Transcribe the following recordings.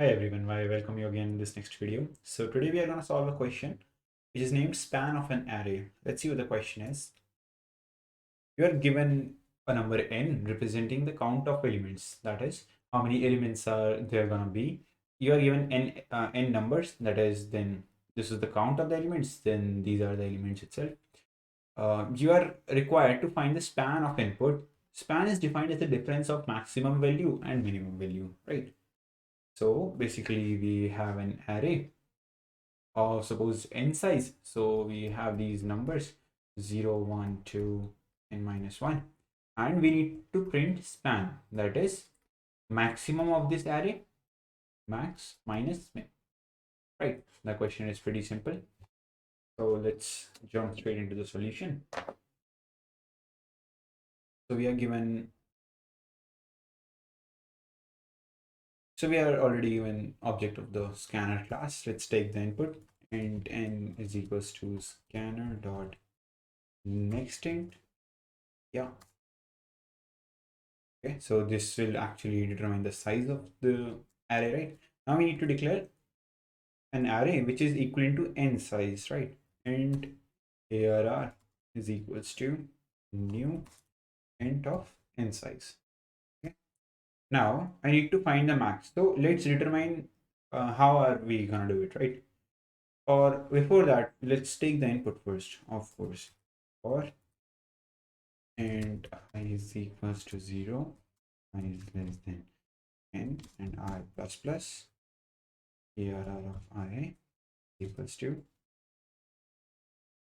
Hi everyone, I welcome you again in this next video. So today we are going to solve a question which is named span of an array. Let's see what the question is. You are given a number n representing the count of elements. That is, how many elements are there going to be. You are given n numbers. That is, then this is the count of the elements. Then these are the elements itself. You are required to find the span of input. Span is defined as the difference of maximum value and minimum value, right? So basically we have an array of suppose n size. So we have these numbers 0, 1, 2, n minus 1. And we need to print span. That is maximum of this array, max minus min. Right. The question is pretty simple. So let's jump straight into the solution. So we are given So we are already given object of the scanner class. Let's take the input int n is equals to scanner dot next int. Yeah. Okay, so this will actually determine the size of the array, right? Now we need to declare an array which is equivalent to n size, right? Int arr is equals to new int of n size. Okay. Now I need to find the max. So let's determine how are we gonna do it, right? Or before that, let's take the input first, of course. For int I is equals to 0, I is less than n, and I plus plus arr of I equals to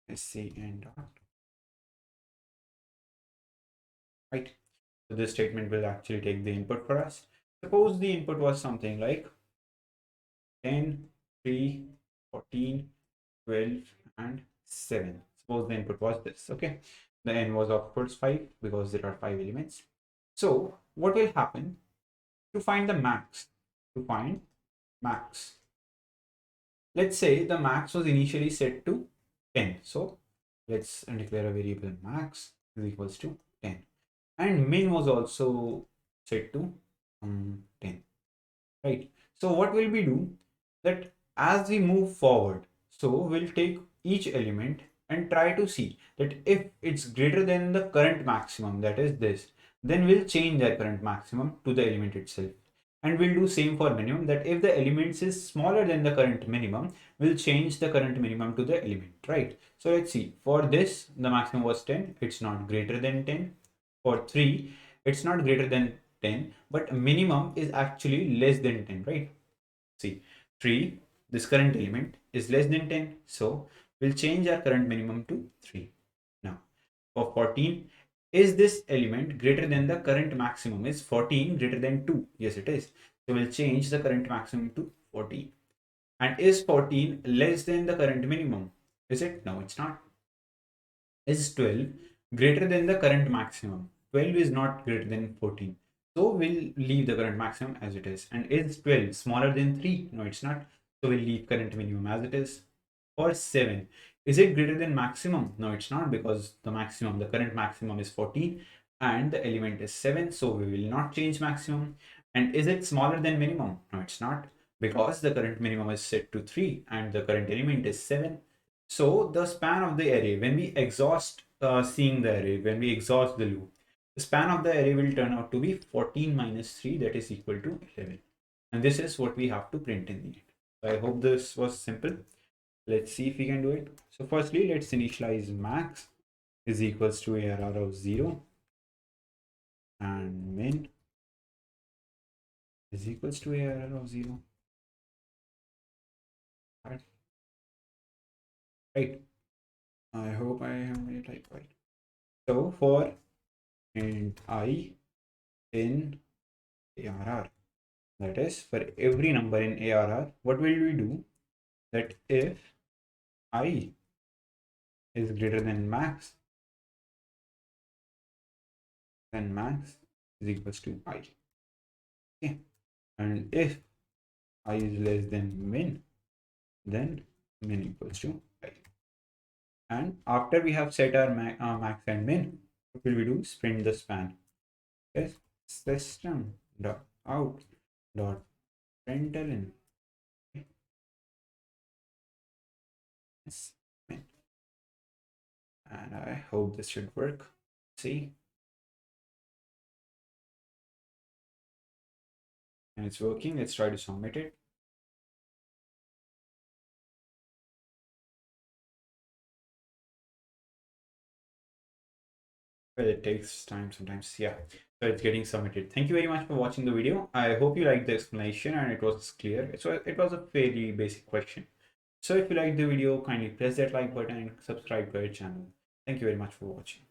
scn dot. Right. So this statement will actually take the input for us. Suppose the input was something like 10, 3, 14, 12, and 7. Suppose the input was this. Okay. The n was of course 5 because there are 5 elements. So what will happen to find the max? To find max, let's say the max was initially set to 10. So let's declare a variable max is equals to 10. And min was also set to 10. Right. So what will we do? That as we move forward, so we'll take each element and try to see that if it's greater than the current maximum, that is this, then we'll change our current maximum to the element itself. And we'll do same for minimum, that if the elements is smaller than the current minimum, we'll change the current minimum to the element, right? So let's see, for this, the maximum was 10, it's not greater than 10. For 3, it's not greater than 10, but minimum is actually less than 10, right? See, 3, this current element is less than 10, so we'll change our current minimum to 3. Now, for 14, is this element greater than the current maximum? Is 14 greater than 2? Yes, it is. So we'll change the current maximum to 14. And is 14 less than the current minimum? Is it? No, it's not. Is 12 greater than the current maximum? 12 is not greater than 14. So we'll leave the current maximum as it is. And is 12 smaller than 3? No, it's not. So we'll leave current minimum as it is. For 7, is it greater than maximum? No, it's not, because the current maximum is 14 and the element is 7. So we will not change maximum. And is it smaller than minimum? No, it's not, because the current minimum is set to 3 and the current element is 7. So the span of the array, when we exhaust seeing the array, when we exhaust the loop, the span of the array will turn out to be 14 minus 3, that is equal to 11. And this is what we have to print in the end. So I hope this was simple. Let's see if we can do it. So firstly, let's initialize max is equals to arr of 0 and min is equals to arr of 0. Right. I hope I have made it type right. So for int I in arr, that is for every number in arr, what will we do? That if I is greater than max, then max is equals to I. Okay. And if I is less than min, then min equals to I. And after we have set our max and min, what will we do? Print the span. Yes, system dot out dot Rentalin. Yes. And I hope this should work. See, and it's working. Let's try to submit it. Well, it takes time sometimes. Yeah, so it's getting submitted. Thank you very much for watching the video. I hope you liked the explanation and it was clear. So it was a fairly basic question. So if you liked the video, kindly press that like button and subscribe to our channel. Thank you very much for watching.